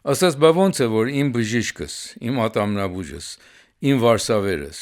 ասաց բա ոնց է որ իմ բժիշկս, իմ ատամնաբուժս, իմ վարսավերս,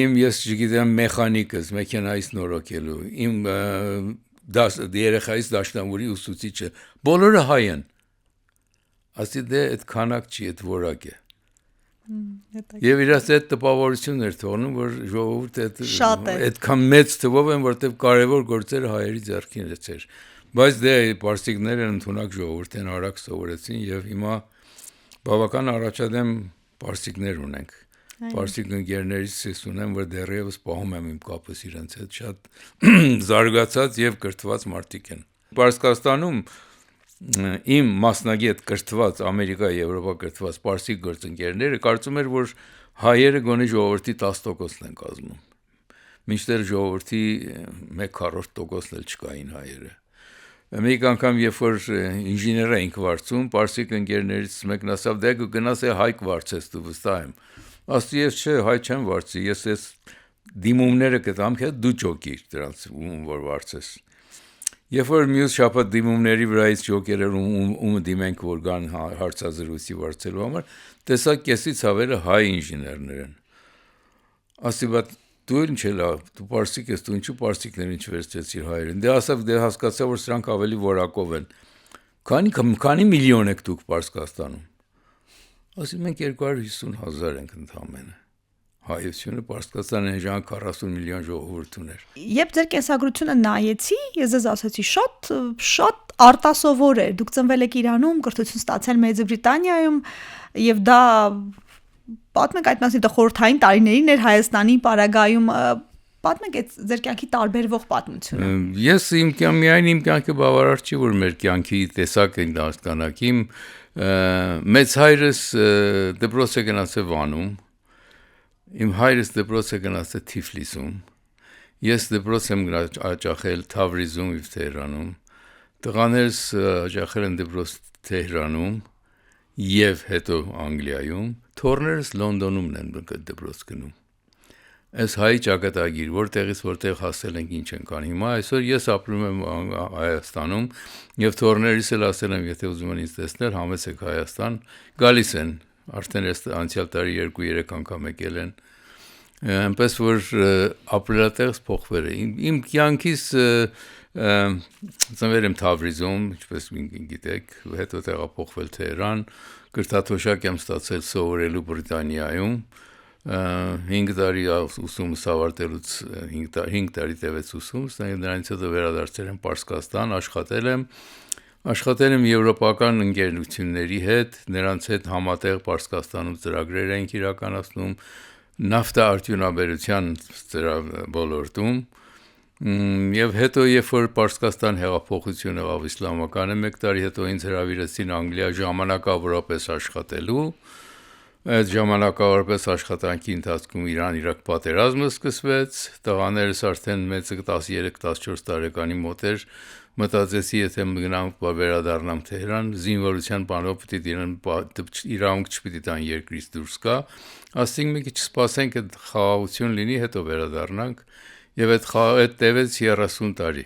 իմ ես չգիտեմ մեխանիկս, մեքենայից նորոգելու, իմ երեխայից դաշնամուրի ուսուցիչը, բոլորը հայ են։ Ասի դե այդ քանակ չի, այդ որակ է։ Եվ իրաց այդ տպավորությունն էր թողնում, որ ժողովուրդը այդքան մեծ թվով են, որտեղ կարևոր գործերը հայերի ձեռքին էր։ Բայց դե պարսիկները ընդունակ ժողովուրդ են, արագ սովորեցին եւ հիմա բավական առաջադեմ պարսիկներ ունենք։ Պարսիկ ընկերներից ես ունեմ, որ դեռևս պահում եմ իմ կապս իրենց հետ, շատ զարգացած եւ կրթված մարդիկ են։ Պարսկաստանում իմ մասնագետ կրթված Ամերիկա, Եվրոպա կրթված պարսիկ գործընկերները կարծում էր, որ հայերը գոնե ժողովրդի 10%-ն են կազմում։ Մինչդեռ ժողովրդի 1/4%-ն էլ չկային հայերը։ Մեկ անգամ երբ որ ինժեներ էինք վարձում, պարսիկ ընկերներից մեկն ասավ, դե գնաս հայ կվարձես դու, վստահ եմ։ Ասի ես չէ, հայ չեմ վարձի, ես այս դիմումները կտամ, թե դու ջոկիր դրանց որ վարձես։ Երբ որ մյուս շաբաթ դիմումների վրայից ջոկերը ում դիմենք որ գան հարցազրույցի վարձելու համար, տեսա կեսից հավերը հայ ինժեներներ են։ Ասի բա դու ինչ է լավ, դու պարսիկ ես, դու ինչու պարսիկներին չվերցրեցիր հայերին։ Դե ասավ, դե հասկացա, որ սրանք ավելի որակով են։ Քանի միլիոն եք դուք Պարսկաստանում։ Ասի մենք 250,000 ենք ընդամենը։ Հայությունը Պարսկաստանը ժան 40 միլիոն ժողովուրդ ուներ։ Երբ ձեր կենսագրությունը նայեցի, ես ձեզ ասացի, շատ արտասովոր է։ Դուք ծնվել եք Իրանում, կրթություն ստացել Մեծ Բրիտանիայում, եւ դա պատմեք այդ մասին, դա խորհրդային տարիներին էր Հայաստանի պարագայում, պատմեք այդ ձեր կյանքի տարբերվող պատմությունը։ Ես միայն իմ կյանքը բավարար չի, որ մեր կյանքի տեսակ ենք հասկանանք։ Իմ մեծ հայրս դպրոց է գնացել Վանում, իմ հայրս դպրոց է գնացել Թիֆլիսում, ես դպրոց եմ աջախել Թավրիզում եւ Թեհրանում, տղաներս աջախել են դպրոց Թեհրանում եւ հետո Անգլիայում, թոռներս Լոնդոնում են դպրոց գնում։ Այս հայ ճակատագիր, որտեղ հասել ենք, ինչ ենք անում։ Հիմա այսօր ես ապրում եմ Հայաստանում եւ թոռներիս էլ ասել եմ, եթե ուզում են ինձ տեսնել, համեցեք Հայաստան, գալիս են, արդեն անցյալ տարի 2-3 անգամ եկել են։ Այնպես որ ապրելատեղս փոխվել է։ Իմ կյանքից ծնվել եմ Թավրիզում, ինչպես գիտեք, հետո տեղափոխվել Թեհրան, կրթաթոշակ եմ ստացել սովորելու Բրիտանիայում, 5 տարի ուսումս ավարտելուց 5 տարի տևեց ուսումս, նրանից հետո վերադարձել եմ Պարսկաստան, աշխատել եմ եվրոպական ընկերությունների հետ, նրանց հետ համատեղ Պարսկաստանում ծրագրեր ենք իրականացնում, նավթարդյունաբերության ոլորտում, եւ հետո երբ որ Պարսկաստան հեղափոխությունը եղավ իսլամականը, 1 տարի հետո ինձ հրավիրեցին Անգլիա ժամանակավորապես աշխատելու։ Այդ ժամանակավորապես աշխատանքի ընթացքում Իրան-Իրաք պատերազմը սկսվեց, տղաներս արդեն մեծը 13-14 տարեկանի մոտ էր, մտածեցի, եթե գնամ վերադառնամ Թեհրան, զինվորության բանով իրավունք չպիտի տան երկրից դուրս գա, ասենք մի քիչ սպասենք այդ խաղաղություն լինի, հետո վերադառնանք, եւ այդ տևեց 30 տարի։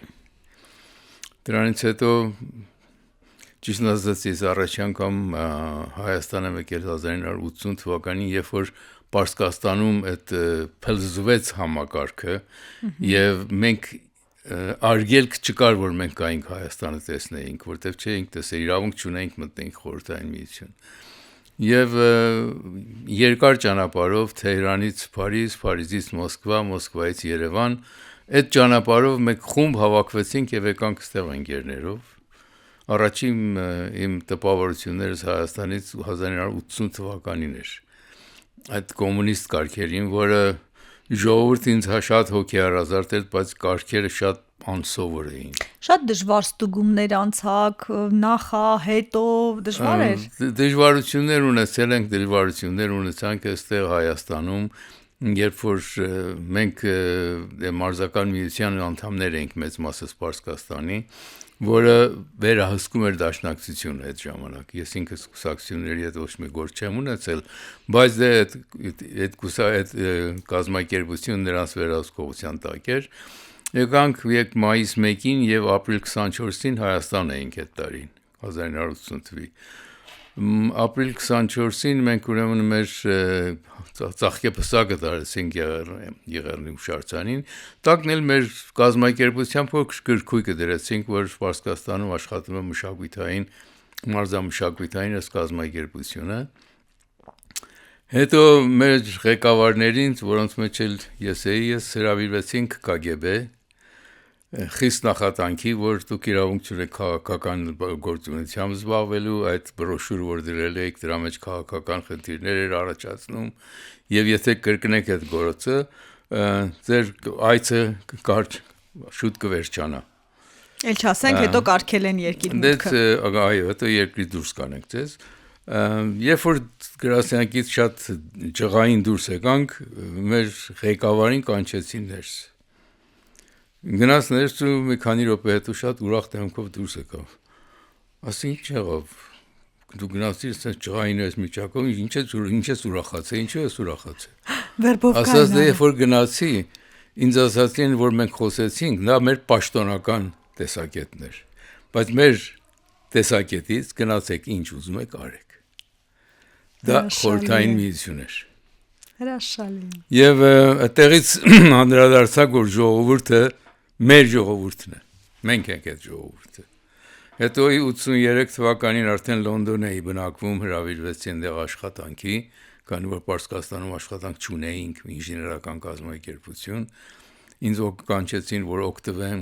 Դրանից հետո ճիշտն ասած ես առաջի անգամ Հայաստան եմ եկել 1980 թվականին, երբ որ Պարսկաստանում այդ փլզվեց համակարգը եւ մենք արգելք չկար, որ մենք գայինք Հայաստանը տեսնեինք, որտեղ չէինք տեսել, իրավունք չունեինք մտնենք խորհրդային միություն։ Եվ երկար ճանապարհով Թեհրանից Փարիզ, Փարիզից Մոսկվա, Մոսկվայից Երևան, այդ ճանապարհով մենք խումբ հավաքվեցինք եւ եկանք այստեղ ընկերներով։ Առաջին իմ տպավորություններս Հայաստանից 1980 թվականին էր։ Այդ կոմունիստ կարգերին, որը ժողովուրդը ինձ շատ հոգեհարազատ էր, բայց կարգերը շատ անսովոր էին։ Շատ դժվար ստուգումներ անցակ, նախա, հետո դժվար էր։ Դժվարություններ ունեցանք այստեղ Հայաստանում, երբ որ մենք մարզական միության անդամներ էինք մեծ մասս Պարսկաստանի, որը վերահսկում էր դաշնակցությունը այդ ժամանակ։ Ես ինքս կուսակցությունների հետ ոչ մի գործ չեմ ունեցել, բայց այդ կազմակերպությունը նրանց վերահսկողության տակ էր։ Եկանք մայիս 1-ին եւ ապրիլ 24-ին Հայաստան էինք այդ տարին, 1980 թվականին։ ապրիլ 24-ին մենք ուրեմն մեր ծաղկեպսակը տարեցինք Եղեռնի հուշարձանին, տակն էլ մեր կազմակերպությամբ փոքր գրքույկը դրեցինք, որ Պարսկաստանում աշխատում է մշակութային, մարզամշակութային այս կազմակերպությունը։ Հետո մեր ղեկավարներին, որոնց մեջ էլ ես հրավիրվեցինք KGB խիստ նախատանքի, որ դուք իրավունք ունեք քաղաքական գործունեությամբ զբաղվելու, այդ բրոշուրը, որ դրել եք, դրա մեջ քաղաքական խնդիրներ էր առաջացնում, եւ եթե կրկնեք այդ գործը, ձեր այցը շուտ կվերջանա։ Էլ չասենք, հետո կարգել են երկիր մուտքը։ Այո, հետո երկրից դուրս կանենք ձեզ։ Երբ որ գրասենյակից շատ ջղային դուրս եկանք, մեր ղեկավարին կանչեցին ներս։ Գնաց ներս ու մի քանի րոպե հետո շատ ուրախ դեմքով դուրս եկավ։ Ասի ինչ եղավ։ Դու գնացիր այս ջղային այս միջակայքում, ինչ ես ուրախացել, ինչու ես ուրախացել։ Վերբով կայնա։ Ասաց դե երբ որ գնացի, ինձ ասացին, որ մենք խոսեցինք, դա մեր պաշտոնական տեսակետն էր, բայց մեր տեսակետից գնացեք ինչ ուզում եք արեք։ Դա խորհրդային միություն էր։ Հրաշալի։ Եվ այդտեղից անդրադարձակ, որ ժողովուրդը մեր ժողովուրդն է, մենք ենք այդ ժողովուրդը։ Հետո 83 թվականին արդեն Լոնդոն էի բնակվում, հրավիրվեցի այնտեղ աշխատանքի, քանի որ Պարսկաստանում աշխատանք չունեինք, ինժեներական կազմակերպություն, ինձ կանչեցին, որ օգտվեմ,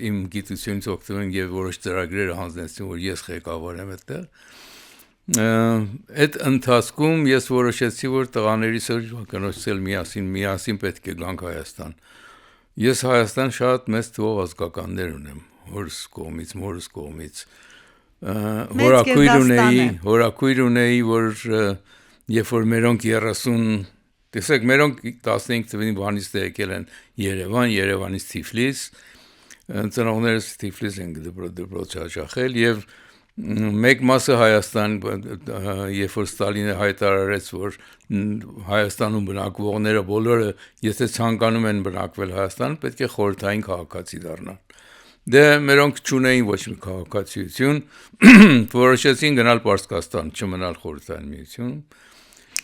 իմ գիտությունից օգտվեմ եւ որոշ ծրագրեր հանձնեցին, որ ես ղեկավար եմ այդտեղ։ Այդ ընթացքում ես որոշեցի, որ տղաներիս կնոջսել միասին պետք է գանք Հայաստան։ Ես Հայաստան շատ մեծ թվով ազգականներ ունեմ, հորս կողմից, մորս կողմից։ Հորաքույր ունեի, որ երբ որ մերոնք 30, տեսեք, մերոնք 15 թվականին բանից եկել են Երևան, Երևանից Թիֆլիս, ծնողներս Թիֆլիս են դպրոց հաճախել եւ մեկ մասը Հայաստան, երբ որ Ստալինը հայտարարեց, որ Հայաստանում բնակվողները բոլորը, եթե ցանկանում են բնակվել Հայաստան, պետք է խորհրդային քաղաքացի դառնան։ Դե մերոնք չունեին ոչ մի քաղաքացիություն, որոշեցին գնալ Պարսկաստան, չմնալ խորհրդային միությունում։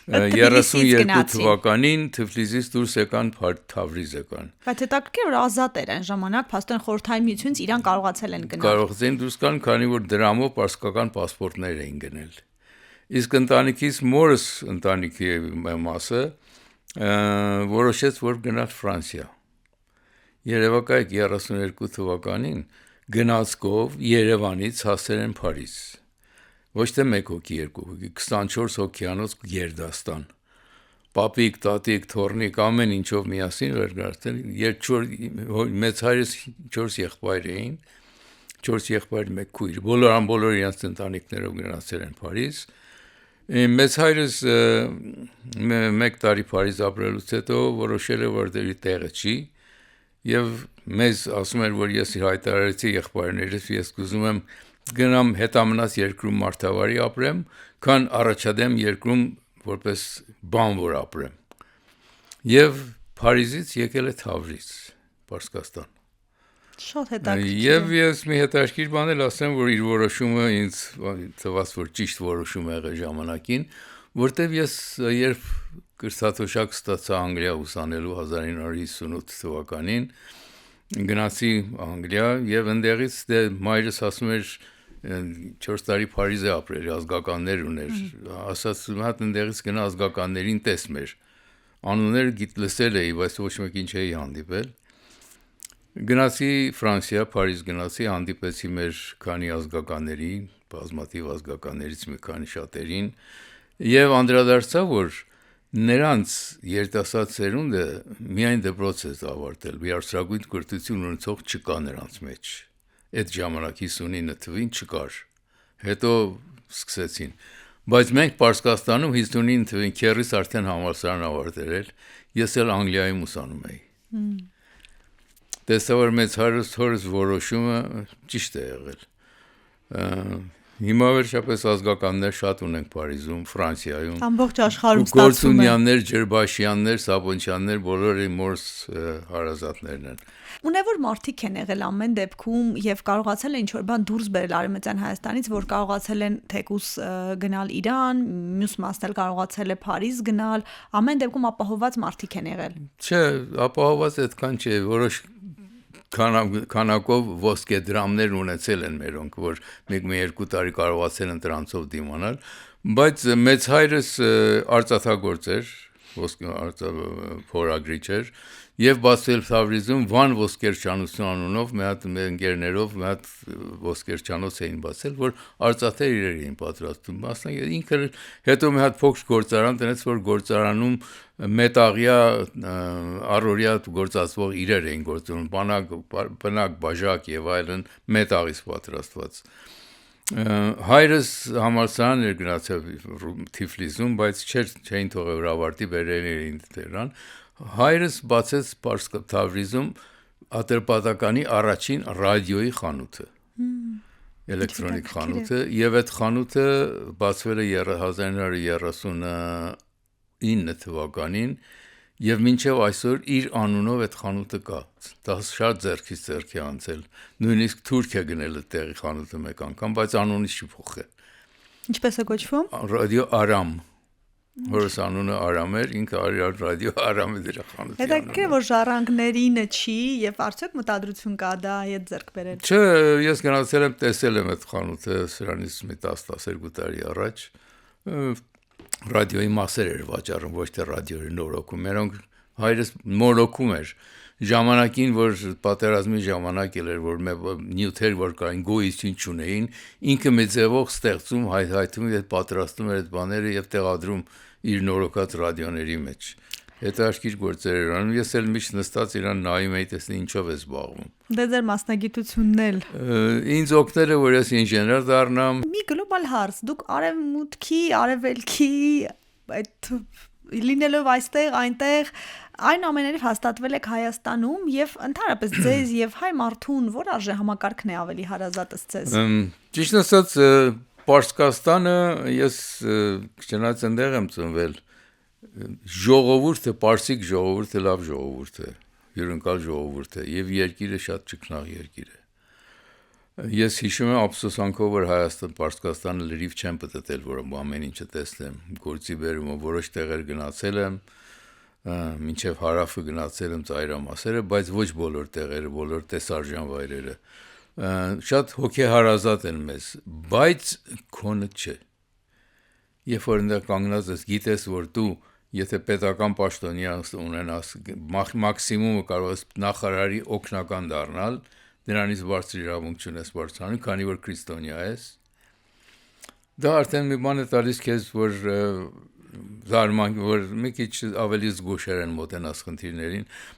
32 թվականին Թիֆլիսից դուրս եկան Թավրիզ եկան։ Բայց հետաքրքիր որ ազատ էր այն ժամանակ, փաստորեն խորհրդային միությունից իրան կարողացել են գնալ։ Կարողացին դուրս գան, քանի որ դրամով պարսկական պասպորտներ էին գնել։ Իսկ ընտանիքից մորս ընտանիքի մասը որոշեց, որ գնալ Ֆրանսիա։ Երևակայք 32 թվականին գնացքով Երևանից հասել են Փարիզ։ Ոչ թե 1 հոգի, 2 հոգի, 24 հոգյանոց գերդաստան։ Պապիկ, տատիկ, թոռնիկ, ամեն ինչով միասին վերգարտել։ Մեծ հայրս 4 եղբայր էին, 4 եղբայր, 1 քույր։ Բոլոր իրենց ընտանիքներով գնացել են Փարիզ։ Մեծ հայրս 1 տարի Փարիզ ապրելուց հետո որոշել է, որ դերի տեղը չի, եւ մեզ ասում էր, որ ես հայտարարեցի եղբայրներս, ես կուզում եմ գնամ հետամնաց երկրում մարդավարի ապրեմ, քան առաջադեմ երկրում որպես բանվոր ապրեմ։ Եվ Փարիզից եկել է Թավրիզ, Պարսկաստան։ Շատ հետաքրքիր։ Եվ ես մի հետաքրքիր բան էլ ասեմ, որ իր որոշումը ինձ թվաց, որ ճիշտ որոշում է եղել ժամանակին, որտեվ ես երբ կրթաթոշակ ստացա Անգլիա ուսանելու 1958 թվականին, գնացի Անգլիա եւ այնտեղից մայրս ասում էր 4 տարի Փարիզ է ապրել, ազգականներ ուներ, ասաց հատ այնտեղից գնա ազգականներին տես մեր, անունները լսել էի, բայց ոչ մեկին չէի հանդիպել, գնացի Ֆրանսիա, Փարիզ գնացի, հանդիպեցի մեր քանի ազգականների, բազմաթիվ ազգականներից մի քանի շատերին, եւ անդրադարձա, որ նրանց երիտասարդ սերունդը միայն դպրոց է ավարտել, բարձրագույն կրթություն ունեցող չկա նրանց մեջ։ Այդ ժամանակ 59 թվին չկար։ Հետո սկսեցին։ Բայց մենք Պարսկաստանում 59 թվին քերիս արդեն համալսարան ավարտել էր, ես էլ Անգլիայում ուսանում էի։ Տեսա որ մեծ հարուստ որոշումը ճիշտ է եղել։ Հիմա վերջապես ազգականներ շատ ունենք Փարիզում, Ֆրանսիայում։ Ամբողջ աշխարհում ստացվում է։ Գործունյաններ, Ջերբաշյաններ, Սաբոնչյաններ, բոլորը մորս հարազատներն են։ Ունևոր մարդիկ են եղել ամեն դեպքում եւ կարողացել են ինչ-որ բան դուրս բերել Արևմտյան Հայաստանից, որ կարողացել են թեկուս գնալ Իրան, մյուս մասն էլ կարողացել է Փարիզ գնալ, ամեն դեպքում ապահովված մարդիկ են եղել։ Չէ, ապահովված այդքան չէ, որոշ քանակով ոսկե դրամներ ունեցել են մերոնք, որ մեկ-երկու տարի կարողացել են դրանցով դիմանալ, բայց մեծ հայրս արծաթագործ էր, փորագրիչ էր, եւ բացվել Թավրիզում Վան ոսկերչանություն անունով մի հատ ընկերներով մի հատ ոսկերչանոց էին բացել, որ արծաթեր իրեր էին պատրաստում, մասնագետ ինքը հետո մի հատ փոքր գործարան տնեց, որ գործարանում մետաղյա առօրյա գործածվող իրեր էին գործում, բնակ, բաժակ եւ այլն մետաղից պատրաստված։ Հայրս համալսարան էր գնացել Թիֆլիսում, բայց չէին թողել որ ավարտի բերել էին դրան։ Հայրս բացեց Թավրիզում Ատրպատականի առաջին ռադիոյի խանութը, էլեկտրոնիկ խանութը, եւ այդ խանութը բացվել է 1939 թվականին եւ մինչեւ այսօր իր անունով այդ խանութը կա։ Դա շատ ձեռքից ձեռքի անցել, նույնիսկ Թուրքիա գնել է տեղի խանութը մեկ անգամ, բայց անունը չի փոխել։ Ինչպես է կոչվում։ Ռադիո Արամ։ Որս անունը Արամ էր, ինքը ռադիո Արամը դրա խանութի։ Հետաքրքիր որ ժառանգներինը չի եւ արդյոք մտադրություն կա դա այդ ձեռք բերել։ Չէ, ես գնացել եմ տեսել եմ այդ խանութը սրանից մի 10-12 տարի առաջ։ Ռադիոյի մասեր էր վաճառում, ոչ թե ռադիոյի նորոգում։ Մերոնք հայրս մորոգում էր։ Ժամանակին, որ պատերազմի ժամանակ էր, որ նյութեր որ կային գոյություն չունեին, ինքը մի ձևով ստեղծում, հայթայթում եւ պատրաստում էր այդ բաները եւ տեղադրում իր նորոգած ռադիոների մեջ։ Հետաքրքիր գործեր էր անում։ Ես էլ միշտ նստած իրան նայում էի, տեսնի ինչով է զբաղվում։ Դե ձեր մասնագիտությունն էլ։ Ինձ օգնել է, որ ես ինժեներ դառնամ։ Մի գլոբալ հարց, դուք արևմուտքի, արևելքի այդ լինելով այստեղ, այնտեղ այնուամենայնիվ հաստատվել եք Հայաստանում եւ ընդհանրապես ձեզ եւ հայ մարդուն որ արժե համակարգն է ավելի հարազատս ձեզ։ Ճիշտ ասած, Պարսկաստանը ես չնայած այնտեղ եմ ծնվել, ժողովուրդը, պարսիկ ժողովուրդը լավ ժողովուրդ է, հյուրընկալ ժողովուրդ է եւ երկիրը շատ ճկնաղ երկիր է։ Ես հիշում եմ ափսոսանքով, որ Պարսկաստանը լրիվ չեմ պատտել, որ ամեն ինչը տեսնեմ, գործի բերումը որոշ տեղեր գնացել եմ, մինչև հարավը գնացել եմ ծայրամասերը, բայց ոչ բոլոր տեղերը, բոլոր տեսարժան վայրերը։ Շատ հոգեհարազատ են մեզ, բայց քոնը չէ։ Երբ որ այնտեղ կանգնած ես, գիտես, որ դու եթե պետական պաշտոնյա ունենաս, մաքսիմումը կարող ես նախարարի օգնական դառնալ, դրանից բարձր իրավունք չունես բարձրանում, քանի որ քրիստոնյա ես։ Դա արդեն մի բան է տալիս քեզ, որ զարմանք, որ մի քիչ ավելի զգուշեր են մոտենաս խնդիրներին,